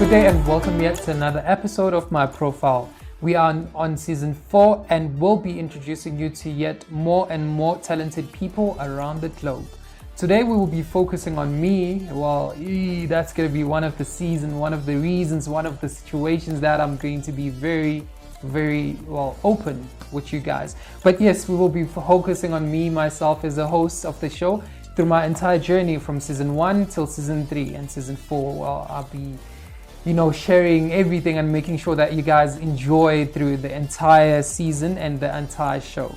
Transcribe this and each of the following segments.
Good day and welcome yet to another episode of My Profile. We are on season 4 and will be introducing you to yet more and more talented people around the globe. Today we will be focusing on me. Well, that's going to be one of the season, one of the reasons, one of the situations that I'm going to be very open with you guys. But yes, we will be focusing on me, myself as a host of the show through my entire journey from season 1 till season 3 and season 4. Well, I'll be sharing everything and making sure that you guys enjoy through the entire season and the entire show.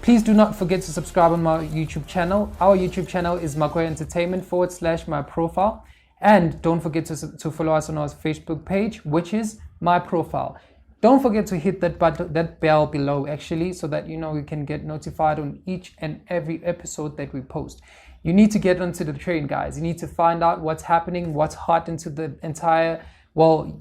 Please do not forget to subscribe on my YouTube channel. Our YouTube channel is Makoya Entertainment /my profile. And don't forget to follow us on our Facebook page, which is My Profile. Don't forget to hit that bell below actually, so that you can get notified on each and every episode that we post. You need to get onto the train, guys. You need to find out what's happening, what's hot into the entire,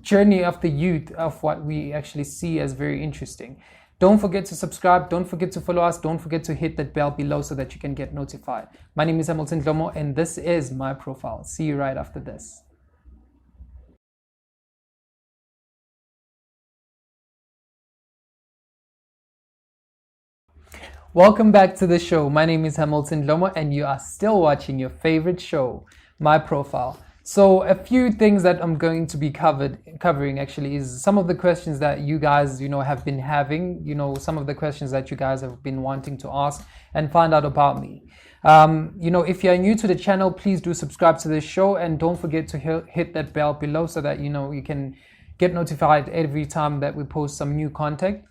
journey of the youth of what we actually see as very interesting. Don't forget to subscribe. Don't forget to follow us. Don't forget to hit that bell below so that you can get notified. My name is Untitled Chapter and this is My Profile. See you right after this. Welcome back to the show. My name is Hamilton Lomo and you are still watching your favorite show, My Profile. So a few things that I'm going to be covering actually is some of the questions that you guys, have been having, some of the questions that you guys have been wanting to ask and find out about me. If you're new to the channel, please do subscribe to this show and don't forget to hit that bell below so that, you can get notified every time that we post some new content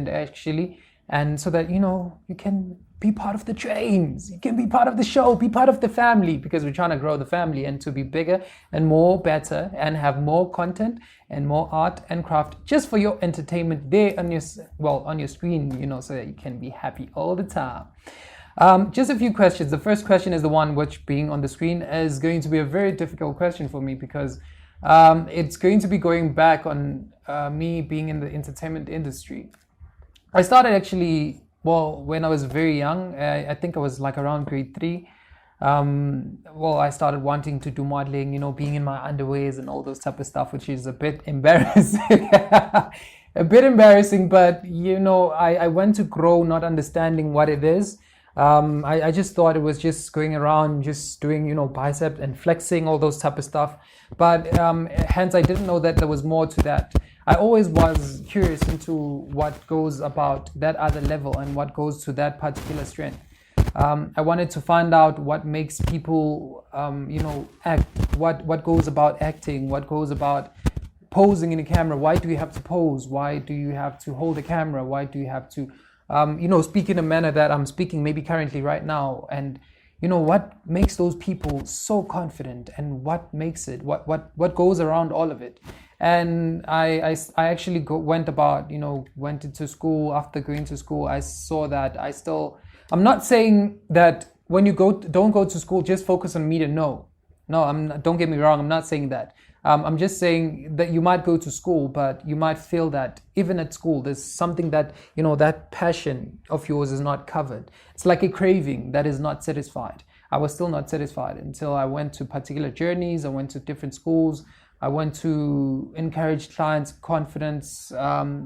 actually. And so that, you can be part of the trains, you can be part of the show, be part of the family, because we're trying to grow the family and to be bigger and more better and have more content and more art and craft just for your entertainment there on your screen, so that you can be happy all the time. Just a few questions. The first question is the one which being on the screen is going to be a very difficult question for me because it's going to be going back on me being in the entertainment industry. I started actually, when I was very young. I think I was like around grade 3. I started wanting to do modeling, being in my underwears and all those type of stuff, which is a bit embarrassing. But, I went to grow not understanding what it is. I just thought it was just going around, just doing, bicep and flexing, all those type of stuff. But hence, I didn't know that there was more to that. I always was curious into what goes about that other level and what goes to that particular strength. I wanted to find out what makes people, act, what goes about acting, what goes about posing in a camera. Why do you have to pose? Why do you have to hold a camera? Why do you have to, speak in a manner that I'm speaking maybe currently right now? And, what makes those people so confident and what makes it, what goes around all of it? And I actually went into school. After going to school, I saw that I'm not saying that when you don't go to school, just focus on media. No, don't get me wrong. I'm not saying that. I'm just saying that you might go to school, but you might feel that even at school, there's something that, that passion of yours is not covered. It's like a craving that is not satisfied. I was still not satisfied until I went to particular journeys. I went to different schools. I want to encourage clients. Confidence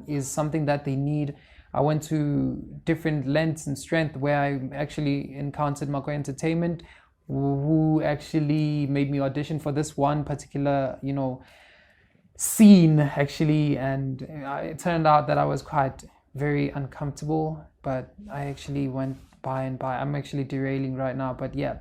is something that they need. I went to different lengths and strength where I actually encountered Makoya Entertainment, who actually made me audition for this one particular, scene actually. And it turned out that I was quite very uncomfortable, but I actually went by and by. I'm actually derailing right now, but yeah.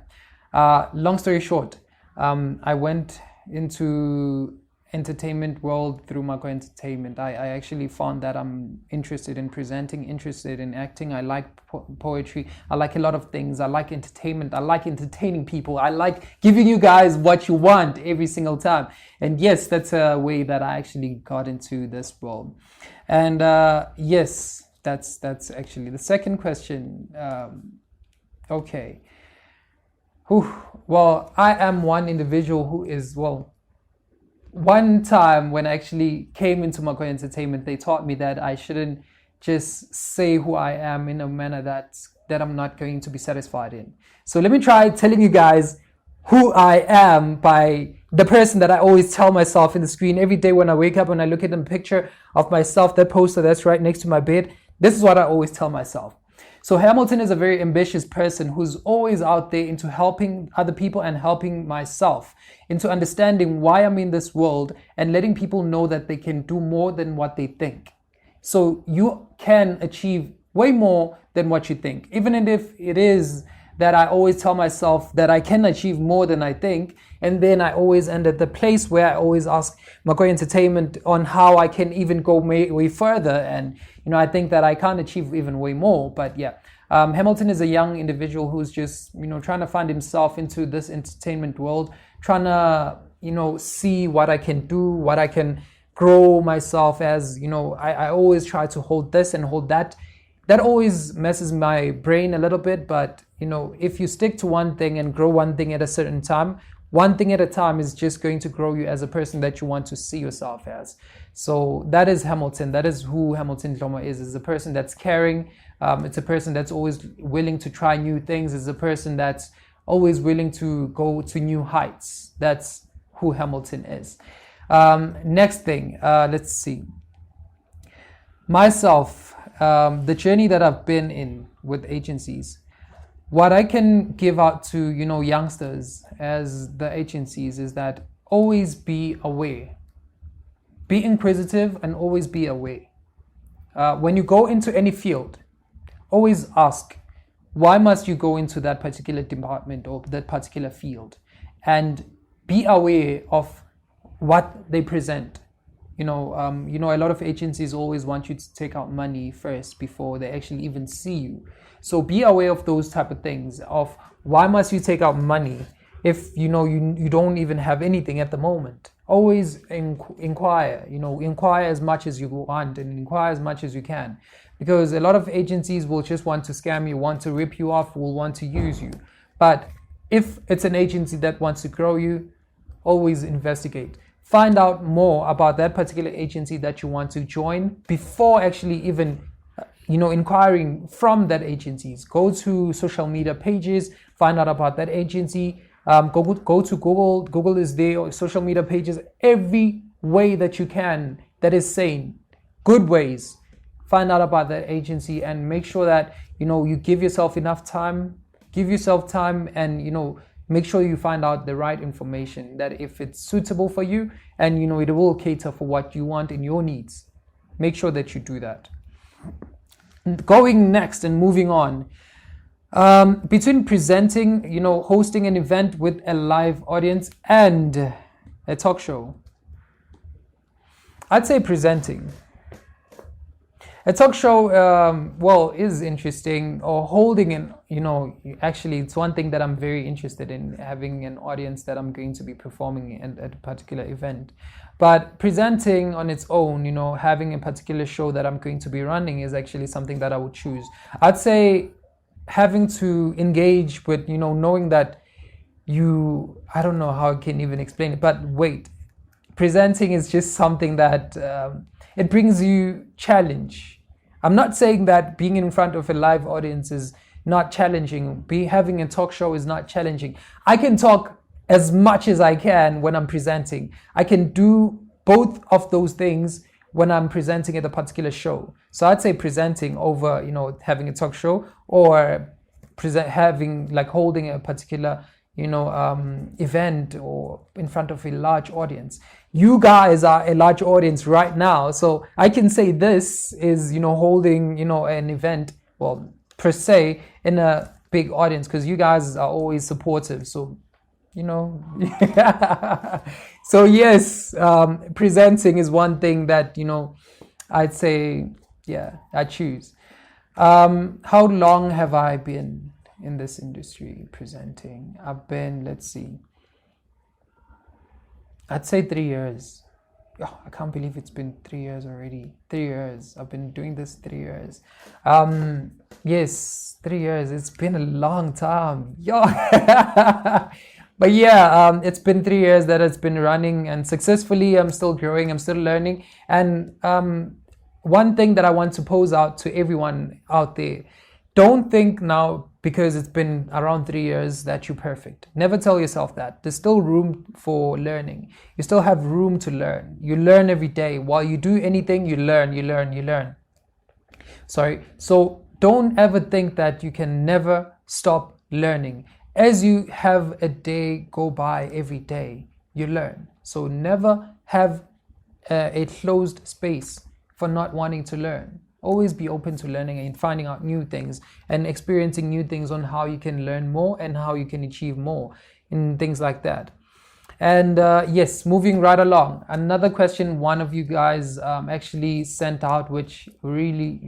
Long story short, I went into entertainment world through Mako Entertainment. I actually found that I'm interested in presenting, interested in acting. I like poetry. I like a lot of things. I like entertainment. I like entertaining people. I like giving you guys what you want every single time. And yes, that's a way that I actually got into this world. And yes, that's actually the second question. Okay. Well, I am one individual who is, well, one time when I actually came into Mako Entertainment, they taught me that I shouldn't just say who I am in a manner that I'm not going to be satisfied in. So let me try telling you guys who I am by the person that I always tell myself in the screen every day when I wake up, when I look at the picture of myself, that poster that's right next to my bed. This is what I always tell myself. So Hamilton is a very ambitious person who's always out there into helping other people and helping myself, into understanding why I'm in this world and letting people know that they can do more than what they think. So you can achieve way more than what you think. Even if it is that I always tell myself that I can achieve more than I think, and then I always end at the place where I always ask Mako Entertainment on how I can even go way further. And I think that I can't achieve even way more. But yeah, Hamilton is a young individual who's just trying to find himself into this entertainment world, trying to see what I can do, what I can grow myself as. I always try to hold this and hold that. That always messes my brain a little bit, but if you stick to one thing and grow one thing at a certain time, one thing at a time is just going to grow you as a person that you want to see yourself as. So that is Hamilton. That is who Hamilton Dloma is a person that's caring. It's a person that's always willing to try new things. It's a person that's always willing to go to new heights. That's who Hamilton is. Next thing, let's see. Myself, the journey that I've been in with agencies, what I can give out to youngsters as the agencies is that always be aware, be inquisitive, and always be aware. When you go into any field, always ask, why must you go into that particular department or that particular field, and be aware of what they present. A lot of agencies always want you to take out money first before they actually even see you. So be aware of those type of things, of why must you take out money if you don't even have anything at the moment. Always inquire, inquire as much as you want and inquire as much as you can, because a lot of agencies will just want to scam you, want to rip you off, will want to use you. But if it's an agency that wants to grow you, always investigate. Find out more about that particular agency that you want to join before actually even, inquiring from that agencies. Go to social media pages, find out about that agency. Go to Google. Google is there, social media pages, every way that you can that is sane, good ways. Find out about that agency and make sure that, you give yourself enough time, and, make sure you find out the right information, that if it's suitable for you and it will cater for what you want and your needs. Make sure that you do that. Going next and moving on, between presenting, hosting an event with a live audience and a talk show, I'd say presenting. A talk show, is interesting, or holding an, actually it's one thing that I'm very interested in, having an audience that I'm going to be performing at a particular event. But presenting on its own, having a particular show that I'm going to be running is actually something that I would choose. I'd say having to engage with, knowing that I don't know how I can even explain it, but wait, presenting is just something that it brings you challenge. I'm not saying that being in front of a live audience is not challenging. Having a talk show is not challenging. I can talk as much as I can when I'm presenting. I can do both of those things when I'm presenting at a particular show. So I'd say presenting over, having a talk show, or holding a particular event or in front of a large audience. You guys are a large audience right now, so I can say this is holding an event, well, per se, in a big audience, because you guys are always supportive. So So yes, presenting is one thing that, I'd say, yeah, I choose. How long have I been in this industry presenting? I've been, let's see, I'd say 3 years. Oh, I can't believe it's been 3 years already. 3 years. I've been doing this 3 years. Yes, 3 years. It's been a long time. Yo. But yeah, it's been 3 years that it's been running and successfully. I'm still growing. I'm still learning. And one thing that I want to pose out to everyone out there, don't think now because it's been around 3 years that you're perfect. Never tell yourself that. There's still room for learning. You still have room to learn. You learn every day. While you do anything, you learn. Sorry. So don't ever think that you can never stop learning. As you have a day go by every day, you learn. So never have a closed space for not wanting to learn. Always be open to learning and finding out new things and experiencing new things on how you can learn more and how you can achieve more in things like that. And yes, moving right along. Another question one of you guys actually sent out, which really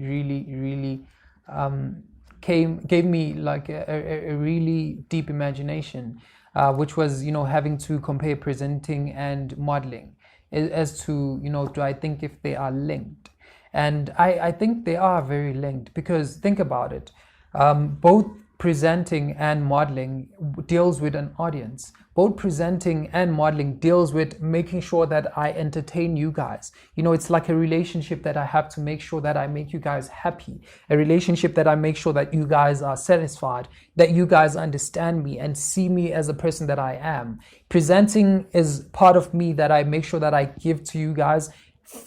gave me like a really deep imagination, which was, having to compare presenting and modeling as to, do I think if they are linked? And I think they are very linked because think about it. Both presenting and modeling deals with an audience. Both presenting and modeling deals with making sure that I entertain you guys. It's like a relationship that I have to make sure that I make you guys happy. A relationship that I make sure that you guys are satisfied, that you guys understand me and see me as a person that I am. Presenting is part of me that I make sure that I give to you guys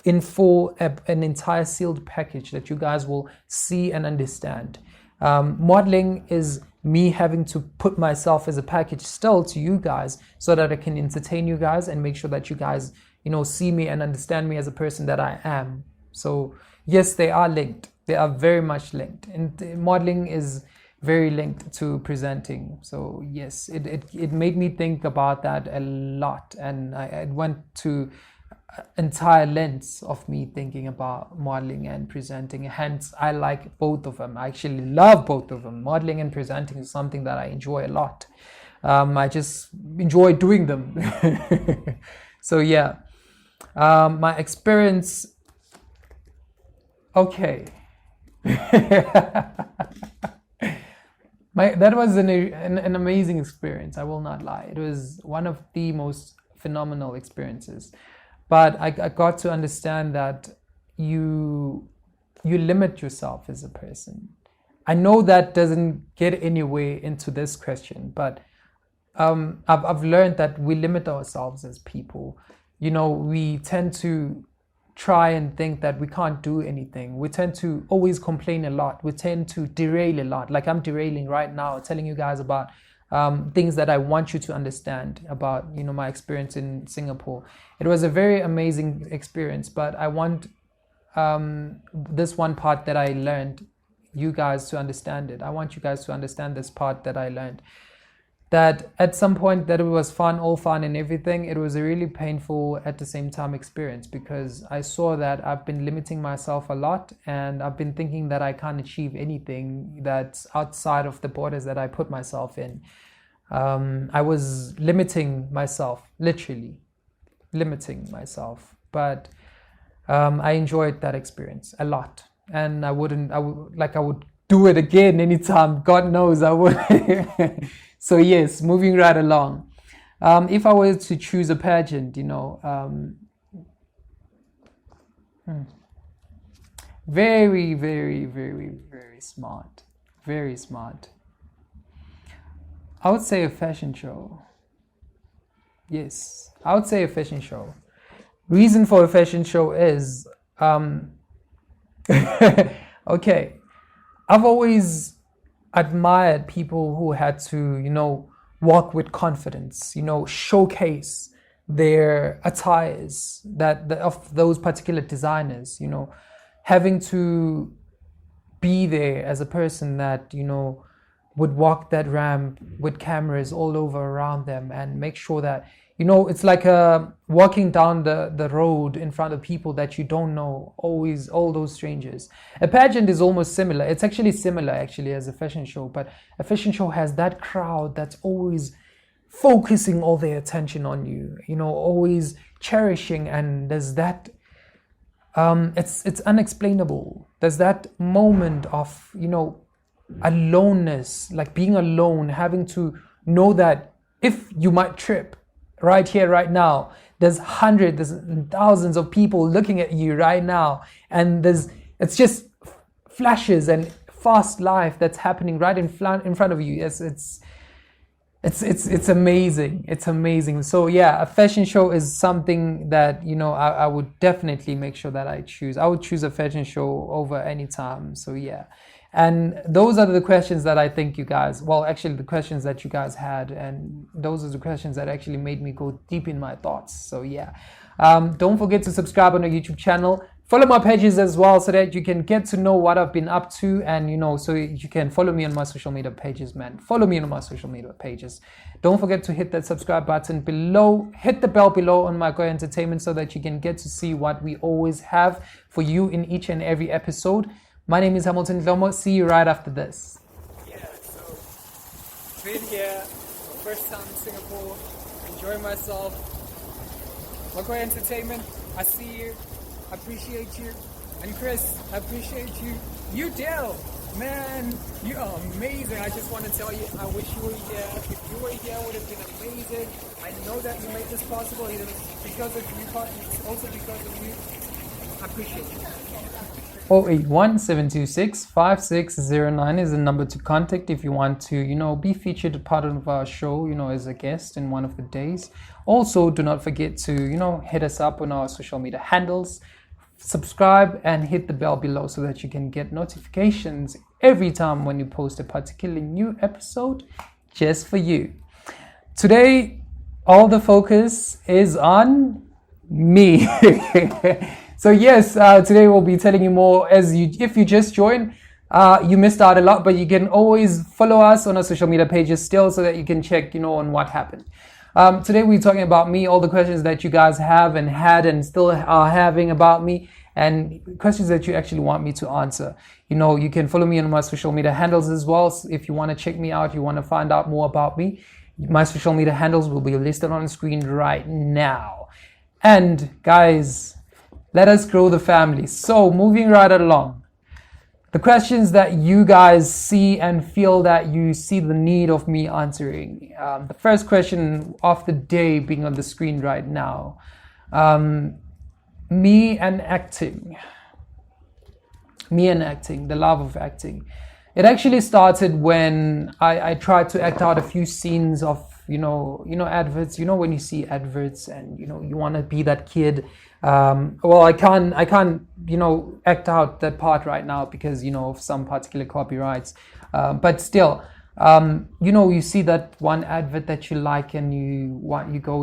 in full, an entire sealed package that you guys will see and understand. Modeling is me having to put myself as a package still to you guys so that I can entertain you guys and make sure that you guys, see me and understand me as a person that I am. So yes, they are linked. They are very much linked. And modeling is very linked to presenting. So yes, it made me think about that a lot. And I went to entire lens of me thinking about modeling and presenting. Hence, I like both of them. I actually love both of them. Modeling and presenting is something that I enjoy a lot. I just enjoy doing them. So yeah, my experience. Okay. That was an amazing experience. I will not lie. It was one of the most phenomenal experiences. But I got to understand that you limit yourself as a person. I know that doesn't get anywhere into this question, but I've learned that we limit ourselves as people. We tend to try and think that we can't do anything. We tend to always complain a lot. We tend to derail a lot. Like I'm derailing right now, telling you guys about things that I want you to understand about, my experience in Singapore. It was a very amazing experience, but I want this one part that I learned, you guys to understand it. I want you guys to understand this part that I learned. That at some point that it was fun, all fun and everything, it was a really painful at the same time experience because I saw that I've been limiting myself a lot and I've been thinking that I can't achieve anything that's outside of the borders that I put myself in. I was limiting myself, literally limiting myself, but I enjoyed that experience a lot, and I would do it again anytime. God knows I would. So yes, moving right along. If I were to choose a pageant, very, very, very, very smart. Very smart. I would say a fashion show. Yes, I would say a fashion show. Reason for a fashion show is, okay, I've always admired people who had to, walk with confidence, showcase their attires of those particular designers, having to be there as a person that, would walk that ramp with cameras all over around them and make sure that, it's like walking down the road in front of people that you don't know, always all those strangers. A pageant is almost similar. It's actually similar actually as a fashion show, but a fashion show has that crowd that's always focusing all their attention on you, always cherishing, and there's that it's unexplainable. There's that moment of aloneness, like being alone, having to know that if you might trip right here, right now, there's hundreds and thousands of people looking at you right now, and it's just flashes and fast life that's happening right in front of you. It's amazing. It's amazing. So yeah, a fashion show is something that I would definitely make sure that I choose. I would choose a fashion show over any time. So yeah, and those are the questions that I think you guys, well, actually the questions that you guys had, and those are the questions that actually made me go deep in my thoughts. So yeah, don't forget to subscribe on our YouTube channel. Follow my pages as well so that you can get to know what I've been up to, and so you can follow me on my social media pages, man. Follow me on my social media pages. Don't forget to hit that subscribe button below, hit the bell below on my Go Entertainment so that you can get to see what we always have for you in each and every episode. My name is Hamilton Dlomo. See you right after this. Yeah, so been here, first time in Singapore, enjoying myself. Go Entertainment, I see you. I appreciate you. And Chris, I appreciate you. You, Dale, man, you are amazing. I just want to tell you, I wish you were here. If you were here, it would have been amazing. I know that you made this possible. It was because of you, but it's also because of you. I appreciate you. 081-726-5609 is the number to contact if you want to, be featured a part of our show, as a guest in one of the days. Also, do not forget to, hit us up on our social media handles. Subscribe and hit the bell below so that you can get notifications every time when you post a particularly new episode just for you. Today, all the focus is on me. So yes, today we'll be telling you more. If you just joined, you missed out a lot, but you can always follow us on our social media pages still so that you can check, on what happened. Today we're talking about me, all the questions that you guys have and had and still are having about me, and questions that you actually want me to answer. You can follow me on my social media handles as well. So if you want to check me out, you want to find out more about me, my social media handles will be listed on the screen right now. And guys, let us grow the family. So moving right along, the questions that you guys see and feel that you see the need of me answering. The first question of the day being on the screen right now. Me and acting, the love of acting. It actually started when I tried to act out a few scenes of, adverts. When you see adverts and, you want to be that kid. Well, I can't, act out that part right now because, of some particular copyrights. But still, you see that one advert that you like and you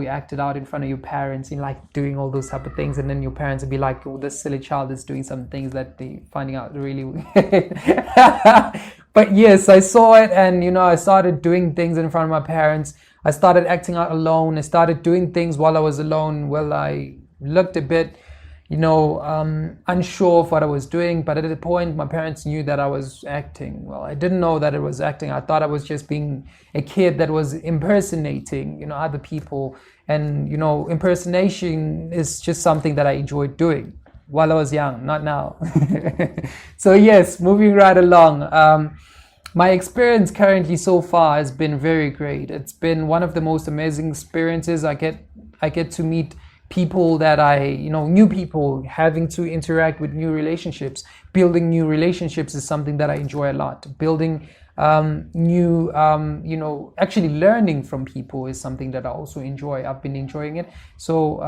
act it out in front of your parents, you like doing all those type of things, and then your parents will be like, oh, this silly child is doing some things that they finding out really. But yes, I saw it, and I started doing things in front of my parents. I started acting out alone. I started doing things while I was alone. Well, I looked a bit, unsure of what I was doing, but at the point my parents knew that I was acting. Well, I didn't know that it was acting. I thought I was just being a kid that was impersonating, other people. And, impersonation is just something that I enjoyed doing while I was young, not now. So yes, moving right along. My experience currently so far has been very great. It's been one of the most amazing experiences. I get to meet people that new people, having to interact with new relationships. Building new relationships is something that I enjoy a lot. Building actually learning from people is something that I also enjoy. I've been enjoying it. So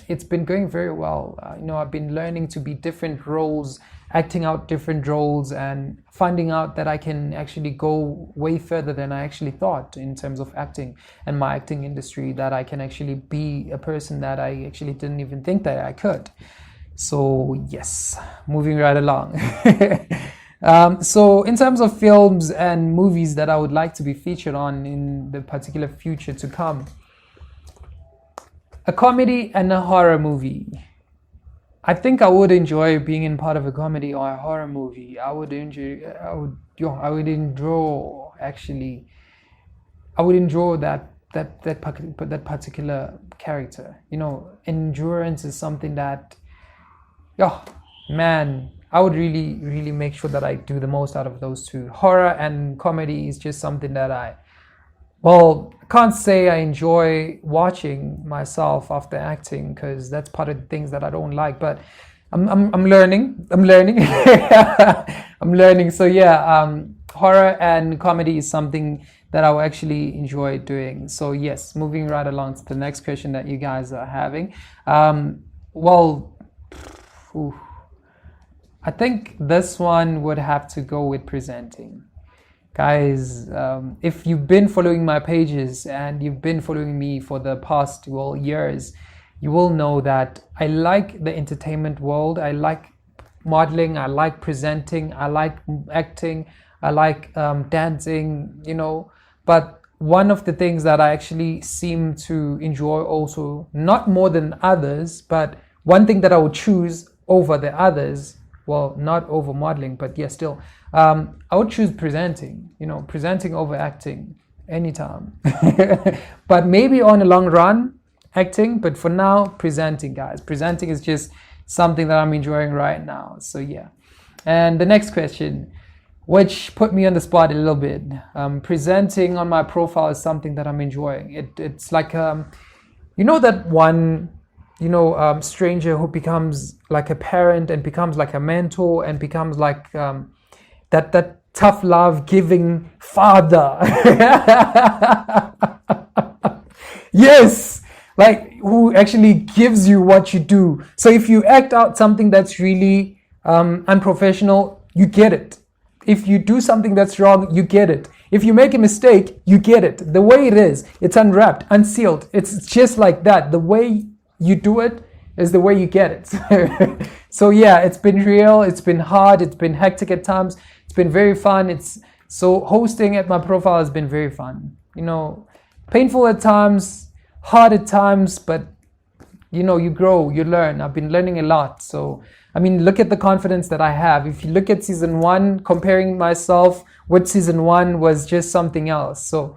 it's been going very well. I've been learning to be different roles, acting out different roles, and finding out that I can actually go way further than I actually thought in terms of acting and my acting industry, that I can actually be a person that I actually didn't even think that I could. So yes, moving right along. So in terms of films and movies that I would like to be featured on in the particular future to come, A comedy and a horror movie. I think I would enjoy being in part of a comedy or a horror movie. I would enjoy actually. I would enjoy that particular character. Endurance is something that, yeah, man, I would really make sure that I do the most out of those two. Horror and comedy is just something that I can't say I enjoy watching myself after acting, because that's part of the things that I don't like. But I'm learning. I'm learning. So yeah, horror and comedy is something that I will actually enjoy doing. So yes, moving right along to the next question that you guys are having. I think this one would have to go with presenting. Guys, if you've been following my pages and you've been following me for the past years, you will know that I like the entertainment world. I like modeling. I like presenting. I like acting. I like dancing, But one of the things that I actually seem to enjoy also, not more than others, but one thing that I would choose over the others, well, not over modeling, but yeah, still, I would choose presenting, presenting over acting anytime. But maybe on a long run, acting, but for now, presenting, guys. Presenting is just something that I'm enjoying right now. So yeah. And the next question, which put me on the spot a little bit. Presenting on my profile is something that I'm enjoying. It's like, that one, stranger who becomes like a parent and becomes like a mentor and becomes like that tough love giving father. Yes, like who actually gives you what you do. So if you act out something that's really unprofessional, you get it. If you do something that's wrong, you get it. If you make a mistake, you get it. The way it is, it's unwrapped, unsealed. It's just like that. The way you do it is the way you get it. So yeah, it's been real. It's been hard. It's been hectic at times. It's been very fun. So hosting at my profile has been very fun. Painful at times, hard at times, but you grow, you learn. I've been learning a lot. So look at the confidence that I have. If you look at season 1, comparing myself with season 1 was just something else. So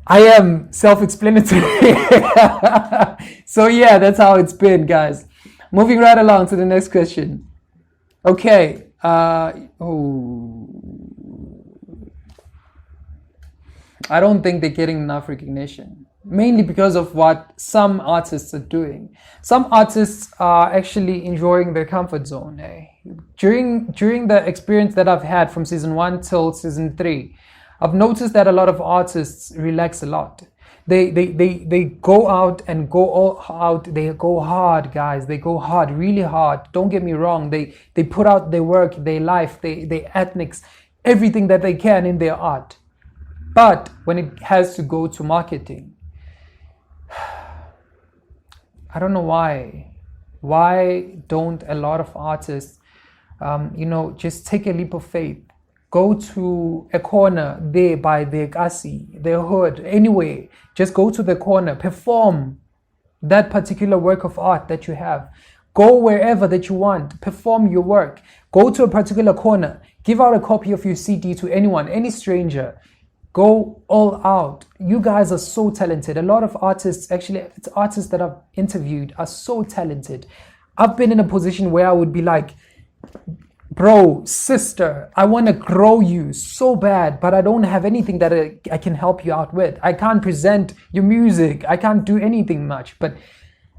I am self-explanatory. So yeah, that's how it's been, guys. Moving right along to the next question. Okay. I don't think they're getting enough recognition. Mainly because of what some artists are doing. Some artists are actually enjoying their comfort zone. During the experience that I've had from season 1 till season 3, I've noticed that a lot of artists relax a lot. They go out and go all out. They go hard, guys. They go hard, really hard. Don't get me wrong. They put out their work, their life, their ethnics, everything that they can in their art. But when it has to go to marketing, I don't know why. Why don't a lot of artists, just take a leap of faith, go to a corner there by their kasi, their hood, anyway, just go to the corner, perform that particular work of art that you have. Go wherever that you want, perform your work, go to a particular corner, give out a copy of your CD to anyone, any stranger. Go all out. You guys are so talented. A lot of artists, actually, it's artists that I've interviewed are so talented. I've been in a position where I would be like, bro, sister, I want to grow you so bad, but I don't have anything that I can help you out with. I can't present your music. I can't do anything much, but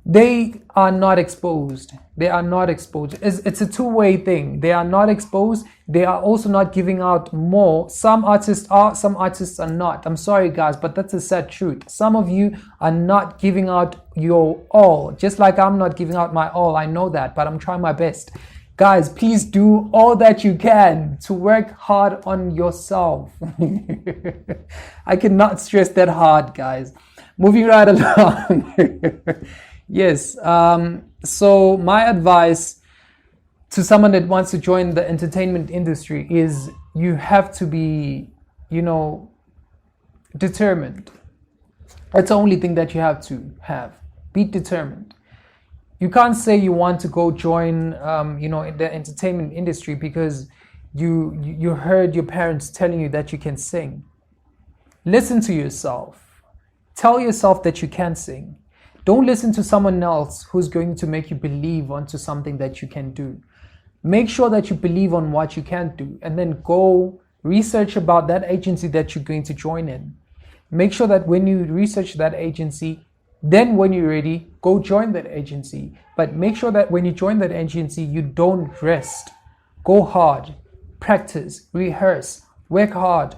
they are not exposed. They are not exposed. It's a two-way thing. They are not exposed. They are also not giving out more. Some artists are, some artists are not. I'm sorry, guys, but that's a sad truth. Some of you are not giving out your all, just like I'm not giving out my all. I know that, but I'm trying my best. Guys, please do all that you can to work hard on yourself. I cannot stress that hard, guys. Moving right along. Yes. So my advice to someone that wants to join the entertainment industry is you have to be, determined. That's the only thing that you have to have. Be determined. You can't say you want to go join, in the entertainment industry because you heard your parents telling you that you can sing. Listen to yourself. Tell yourself that you can sing. Don't listen to someone else who's going to make you believe onto something that you can do. Make sure that you believe on what you can do, and then go research about that agency that you're going to join in. Make sure that when you research that agency, then when you're ready, go join that agency. But make sure that when you join that agency, you don't rest. Go hard, practice, rehearse, work hard.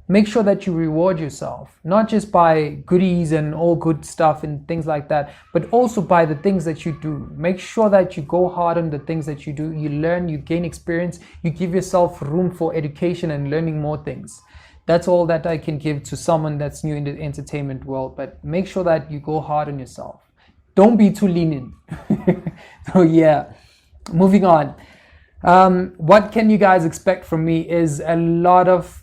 Make sure that you reward yourself, not just by goodies and all good stuff and things like that, but also by the things that you do. Make sure that you go hard on the things that you do. You learn, you gain experience, you give yourself room for education and learning more things. That's all that I can give to someone that's new in the entertainment world. But make sure that you go hard on yourself. Don't be too lenient. So yeah, moving on. What can you guys expect from me is a lot of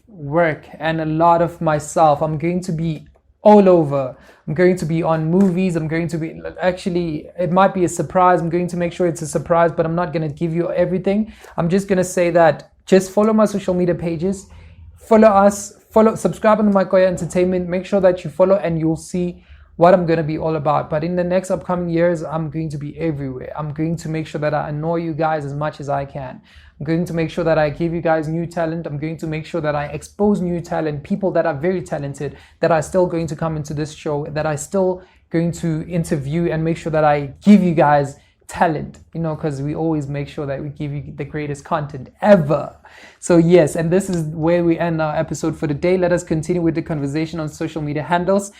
work and a lot of myself. I'm going to be all over. I'm going to be on movies. I'm going to be, actually, it might be a surprise. I'm going to make sure it's a surprise, but I'm not going to give you everything. I'm just going to say that just follow my social media pages. Follow us, subscribe on Makoya Entertainment. Make sure that you follow and you'll see what I'm going to be all about. But in the next upcoming years, I'm going to be everywhere. I'm going to make sure that I annoy you guys as much as I can. I'm going to make sure that I give you guys new talent. I'm going to make sure that I expose new talent, people that are very talented, that are still going to come into this show, that I still going to interview, and make sure that I give you guys talent, because we always make sure that we give you the greatest content ever. So yes, and this is where we end our episode for the day. Let us continue with the conversation on social media handles.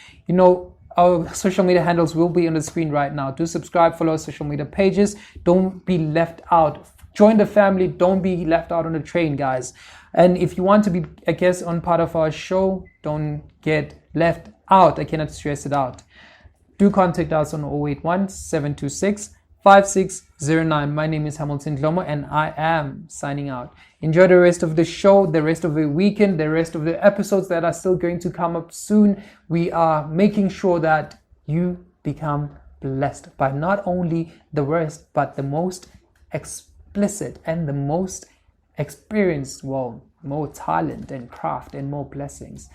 Our social media handles will be on the screen right now. Do subscribe, follow our social media pages. Don't be left out. Join the family. Don't be left out on the train, guys. And if you want to be a guest on part of our show, don't get left out. I cannot stress it out. Do contact us on 081 726 5609. My name is Hamilton Dlomo and I am signing out. Enjoy the rest of the show, the rest of the weekend, the rest of the episodes that are still going to come up soon. We are making sure that you become blessed by not only the worst, but the most explicit and the most experienced, more talent and craft and more blessings.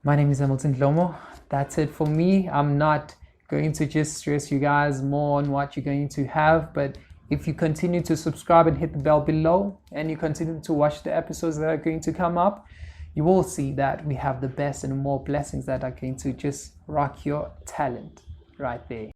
My name is Hamilton Dlomo. That's it for me. I'm not going to just stress you guys more on what you're going to have, but if you continue to subscribe and hit the bell below, and you continue to watch the episodes that are going to come up, you will see that we have the best and more blessings that are going to just rock your talent right there.